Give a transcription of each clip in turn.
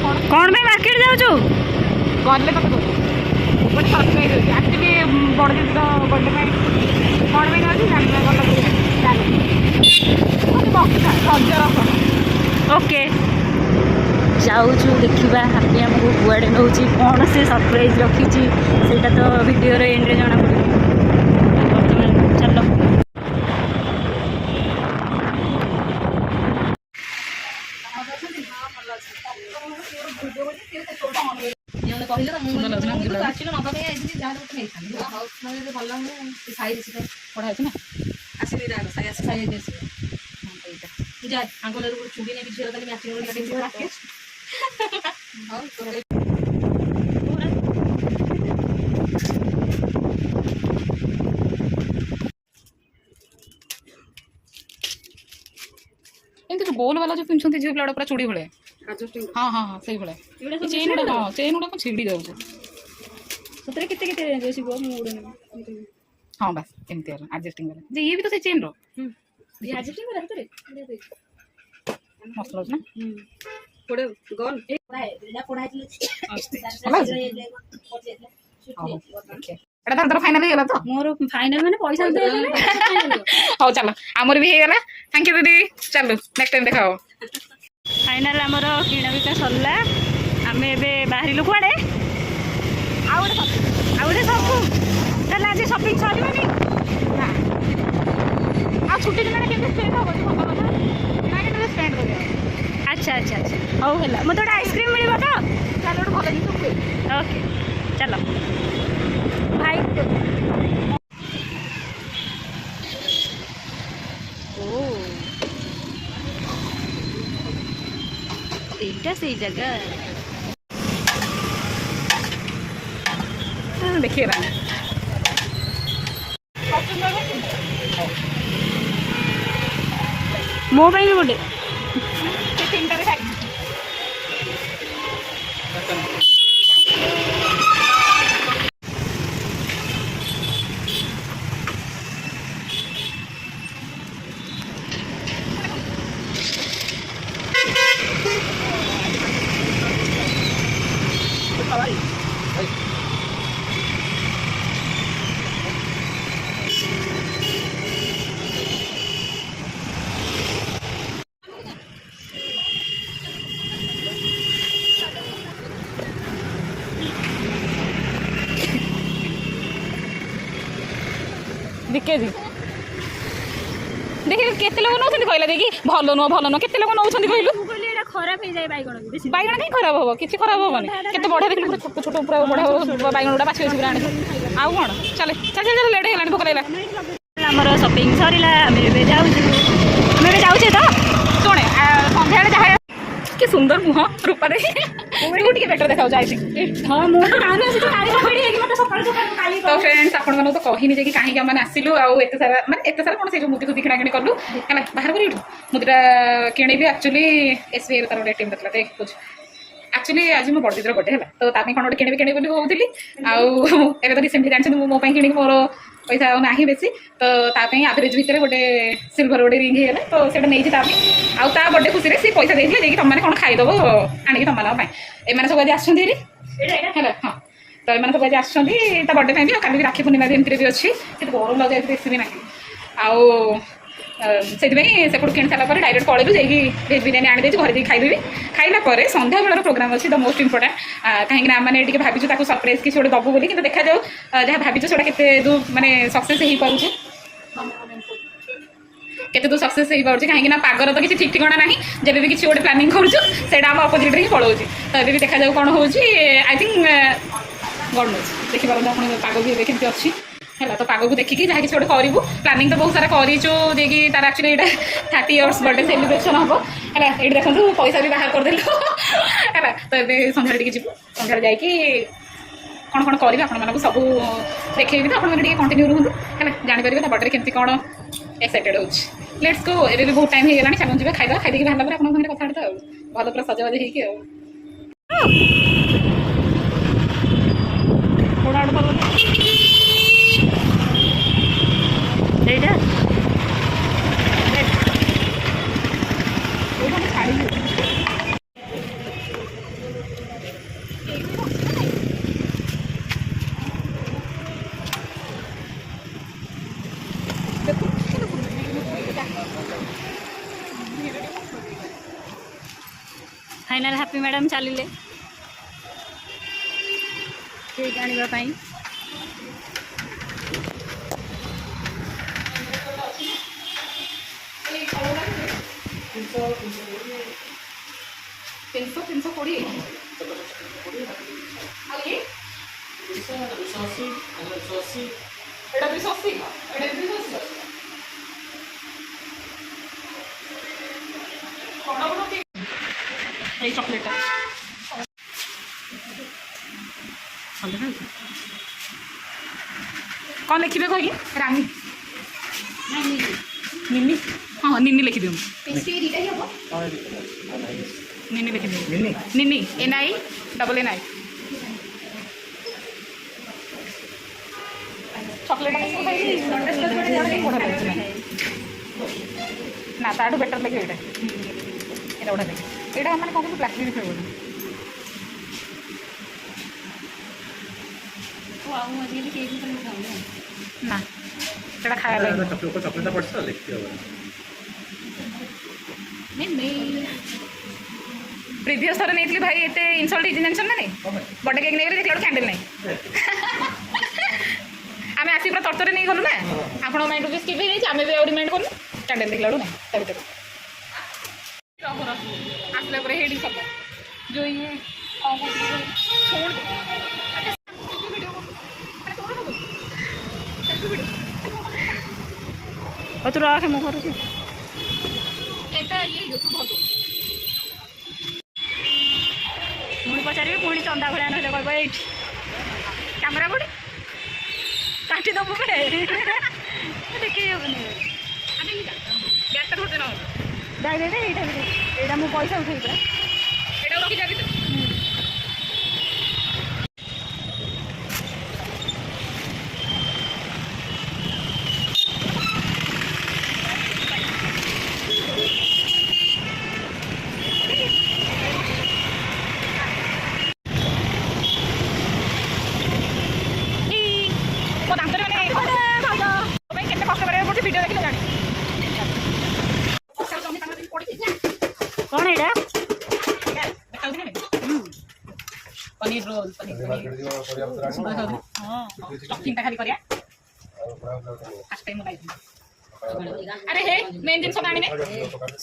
कौन में मार्केट जाऊँ गले मत गोटे सरप्राइज होती एक्चुअली बड़ दीदी बर्थडे में कौन में जाऊँ रजर ओके जाऊँ देखा हापी आमको कुआड़े नौ कौन से सरप्राइज रखी सेटा तो वीडियो एंड रे जना पड़े बर्तमान चल चूड़ी नहीं एमती गोल वाला जो पिंधुंट झील पिला पूरा चूड़ी भाया हाँ हाँ हाँ से भाया चेन गुड़ा हाँ चेन गुड़ा छिड़ी जाऊँ हाँ बस एमती एडजस्टिंग वाला ये भी तो से चेन रो मस्त लगे ना फाइनल हो तो मोर फाइनल माने पैसा हाँ चलो आमर भी हो थैंक यू दीदी चलो नेक्स्ट टाइम देखा फाइनल आमर किणा बिका सरला आम ए बाहर कुआड़े आउे सबू ताल आज शॉपिंग सर छुट्टी दिन स्पेंड हम स्पेंड कर अच्छा अच्छा अच्छा हौ है मत गोटे आइसक्रीम मिल तो चलो गोटे भल जिन ओके चलो भाई ओ एटा से जगह देखिए मो पाई गोटे विके जी देखिए केते लोग नौ कहला देखी भल नुह केते लोग नौ कहलु खराब हो जाए बैगण बैगण कहीं खराब हम किसी खराब हेनी केते बढ़िया देखिए पूरा छोट छोट पूरा बढ़िया बैगण गुड़ा बाछी पूरा आने आउ कौन चले चल चल लेट है भोक लगे आमर शॉपिंग सरला जाऊँ तो शुणे सन्ध्या जहाँ कि सुंदर मुह रूपा बेटर देखा तो फ्रेंड्स आपण मैंने तो कहनी जे कि कहीं आम आसलु आते सारा मानते एत सारा कौन से मुदी खुदी किଣା किणी कलु है बाहर कर मुदीटा किणवी एक्चुअली एसबीआई तार गोटे टीम देखला देख कुछ एक्चुअली आज मो बड़ दीदर बर्थडे है तो ताकि कौन गोटे किणवी किणी कहूली आउ तो रिसेंटली जानते मो कि मोर पैसा ना बेसी तो आभरेज भितर गोटे सिल्वर गोटे रिंग हो गला तो सीटा नहीं आउ बर्थडे खुशी से पैसा देते देखिए तुमने कौन खाईदेव आणिक तुम एम सब आज आसर हाँ तो एम सब आज आसर बर्थडे भी कल भी राखी पूर्णिमा एमती भी अच्छी गरम लगे बेसी भी ना आउ से किण सारापर डायरेक्ट पलू जाकि भेज बिरियानी आनी घर जाकि खाईदेवी खाइला संध्या बेलर प्रोग्राम अच्छी द मोस्ट इंपोर्टाट कहीं मैंने भाविचु सरप्राइज किसी गोटे दबु बोली देखा जाऊ जहाँ भाविचु से केते माने सक्सेस हो पारे केते दूर सक्सेस हो पारे कहीं पागर तो किसी ठीक ठिकाना ना जब भी किसी गोटे प्लानिंग करूँ आम अपोजिट ही पलाऊँ तो ये देखा जाऊ कौन हो आई थिंक गड नोज देखिपार आप पाग भी ए केमती अच्छी है तो पाग को देखिकी जहाँ किसी गोटे करूँ प्लानिंग तो बहुत सारा करूँ जे कि तार एक्चुअली यहाँ 30 इयर्स बर्थडे सेलिब्रेशन हम है ये देखो पैसा भी बाहर करदेलु है तो ये सन्ध्या टी जीव सन्ध्या जाकि कौन कौन करेंगे आपको सब देखी तो आपने कंटिन्यू रुहतु है जापर बर्थडे केमती कौन एक्साइटेड हो लेट्स गो एबे भी बहुत टाइम हो गलानी चलो जी खाइदा खाई बाहर पर आपन संगे कथा भल पूरा सजबाज होगी फाइनाल हैप्पी मैडम चलिले केक आनिबा पई तीन सौ 20 चॉकलेट कौन लिखे कह रानी निन्नी हाँ निन्नी लिखि दियो निन्नी लिखि दियो निन्नी NI चॉकलेट ना ताठू बेटर लगे ये गोटे देख यहाँ मैंने कौन ब्लैकबेरी फ्लेवर ना सेटा खाया प्रिवियस थर नहीं भाई एत इनसल्ट जानसन ना नहीं बर्थडे केक नहीं देखला कैंडल नहीं आम आसी पूरा तरतरे नहीं गलु ना आप माइंड भी स्किप हो आम भी रिमाइंड करूँ कैंडल देखला ना आसला हेडी सब जो ये तू रख मु कर पुणी पचारे पुणी चंदा भाया ना कह कैमेरा कोटे काटी दबु पे देखी बैग दे यहाँ मुझे पैसा उठे पूरा यहाँ रखी जाबी तो कौन है पनीर रोल स्टफिंग खाली करिया फर्स्ट टाइम मोबाइल अरे हे मेन जिन सब आने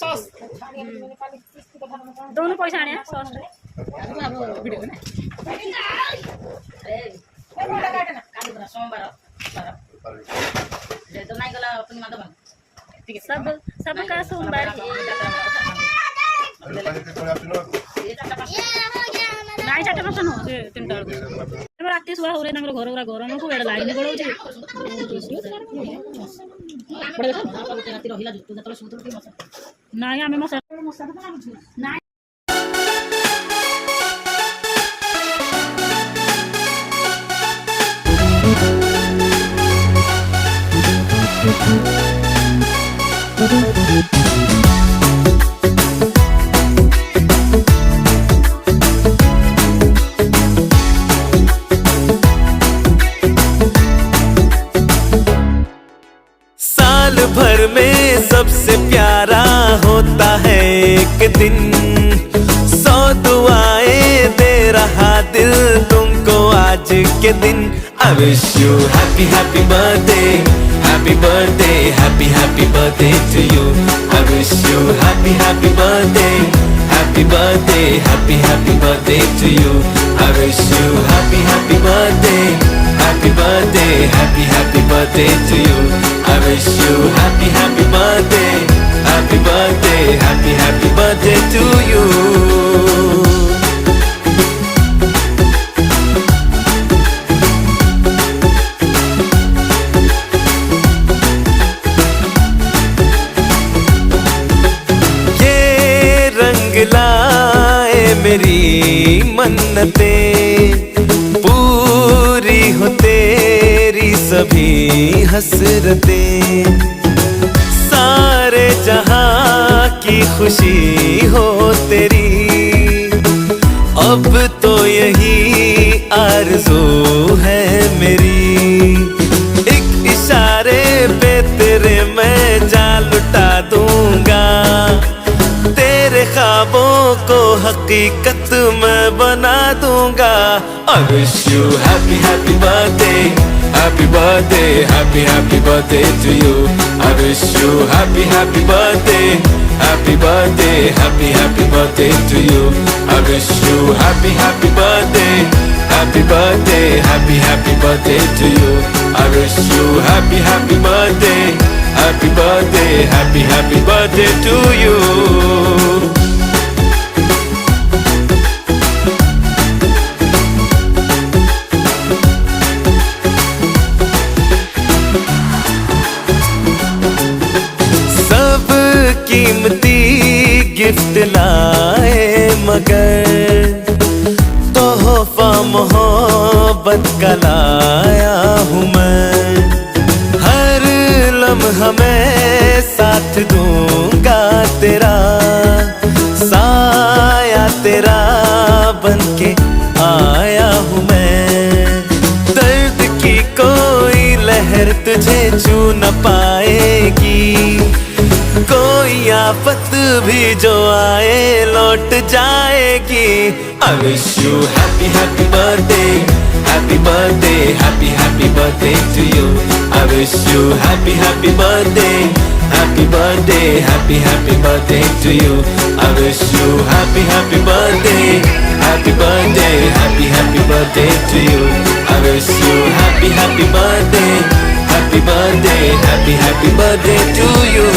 सॉस दोनों पैसा आने सॉस वीडियो ना सोमवार तो नहीं गला अपनी माता सब का सोमवार नाई चार्टे पर्सन हो से 3टा राति सुहा हो रे घर पूरा गरम को बेड़ लाइन पड़ो नाई आम मशा ना साल भर में सबसे प्यारा होता है एक दिन 100 दुआएं दे रहा दिल तुमको आज के दिन I wish you happy happy birthday happy birthday happy happy birthday to you I wish you happy happy birthday happy birthday happy happy birthday to you I wish you happy happy birthday happy birthday happy happy birthday to you I wish you happy happy birthday happy birthday happy happy birthday to you लाए मेरी मन्नतें पूरी हो तेरी सभी हसरतें सारे जहां की खुशी हो तेरी अब तो यही आरज़ू है मेरी एक इशारे पे तेरे मैं जान लुटा दूंगा तेरे ख्वाबों को हकीकत मैं बना दूंगा। I wish you happy happy birthday, happy birthday, happy happy birthday to you. I wish you happy happy birthday, happy birthday, happy happy birthday to you. I wish you happy happy birthday, happy birthday, happy happy birthday to you. I wish you happy happy birthday, happy birthday, happy happy birthday to you. सब कीमती gift लाए मगर तोहफा मोहब्बत का लाया हूँ मैं। हर लम्हा मैं साथ दूंगा तेरा, साया तेरा बनके आया हूँ मैं। दर्द की कोई लहर तुझे छू न पाएगी, कोई आफत भी जो आए लौट जाएगी। I wish you happy happy birthday, happy birthday, happy happy birthday to you. I wish you happy happy birthday, happy birthday, happy happy birthday to you. I wish you happy happy birthday, happy birthday, happy happy birthday to you. I wish you happy happy birthday, happy birthday, happy happy birthday to you.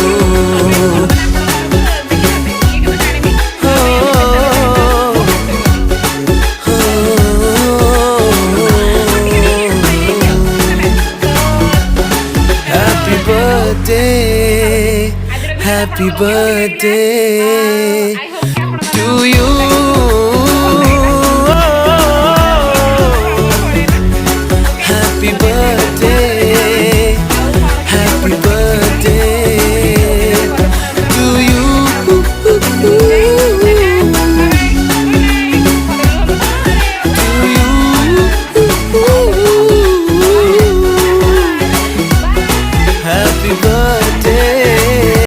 Happy birthday, happy birthday to you. Happy birthday.